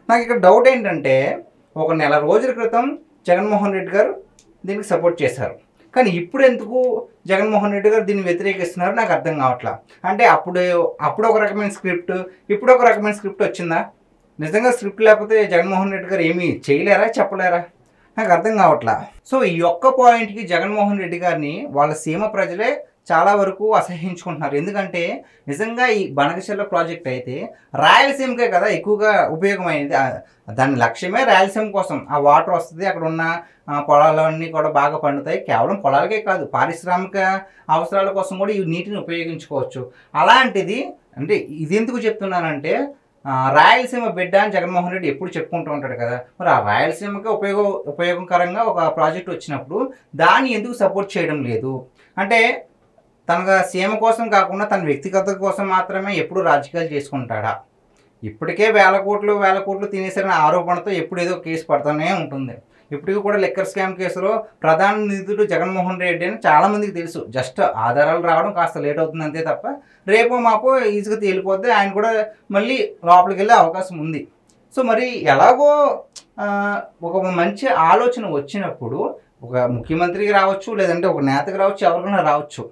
నాకు ఇక్కడ డౌట్ ఏంటంటే ఒక నెల రోజుల క్రితం జగన్మోహన్ రెడ్డి గారు దీనికి సపోర్ట్ చేశారు, కానీ ఇప్పుడు ఎందుకు జగన్మోహన్ రెడ్డి గారు దీన్ని వ్యతిరేకిస్తున్నారు నాకు అర్థం కావట్లా. అంటే అప్పుడు ఒక రకమైన స్క్రిప్ట్, ఇప్పుడు ఒక రకమైన స్క్రిప్ట్ వచ్చిందా? నిజంగా స్క్రిప్ట్ లేకపోతే జగన్మోహన్ రెడ్డి గారు ఏమీ చేయలేరా, చెప్పలేరా? నాకు అర్థం కావట్లా. సో ఈ ఒక్క పాయింట్కి జగన్మోహన్ రెడ్డి గారిని వాళ్ళ సీమ ప్రజలే చాలా వరకు అసహ్యించుకుంటున్నారు. ఎందుకంటే నిజంగా ఈ బనకచెర్ల ప్రాజెక్ట్ అయితే రాయలసీమకే కదా ఎక్కువగా ఉపయోగమైంది. దాని లక్ష్యమే రాయలసీమ కోసం. ఆ వాటర్ వస్తుంది, అక్కడ ఉన్న పొలాలన్నీ కూడా బాగా పండుతాయి. కేవలం పొలాలకే కాదు, పారిశ్రామిక అవసరాల కోసం కూడా ఈ నీటిని ఉపయోగించుకోవచ్చు. అలాంటిది అంటే ఇది ఎందుకు చెప్తున్నానంటే రాయలసీమ బిడ్డ అని జగన్మోహన్ రెడ్డి ఎప్పుడు చెప్పుకుంటూ ఉంటాడు కదా, మరి ఆ రాయలసీమకి ఉపయోగకరంగా ఒక ప్రాజెక్ట్ వచ్చినప్పుడు దాన్ని ఎందుకు సపోర్ట్ చేయడం లేదు? అంటే తన సీమ కోసం కాకుండా తన వ్యక్తిగత కోసం మాత్రమే ఎప్పుడు రాజకీయాలు చేసుకుంటాడా? ఇప్పటికే వేల కోట్లు తినేసిన ఆరోపణతో ఎప్పుడు ఏదో కేసు పడుతూనే ఉంటుంది. ఇప్పటికీ కూడా లిక్కర్ స్కామ్ కేసులో ప్రధాన నిందితుడు జగన్మోహన్ రెడ్డి అని చాలామందికి తెలుసు. జస్ట్ ఆధారాలు రావడం కాస్త లేట్ అవుతుంది అంతే తప్ప రేపో మాపో ఈజీగా తేలిపోతే ఆయన కూడా మళ్ళీ లోపలికి వెళ్ళే అవకాశం ఉంది. సో మరి ఎలాగో ఒక మంచి ఆలోచన వచ్చినప్పుడు ఒక ముఖ్యమంత్రికి రావచ్చు, లేదంటే ఒక నేతకి రావచ్చు, ఎవరికైనా రావచ్చు.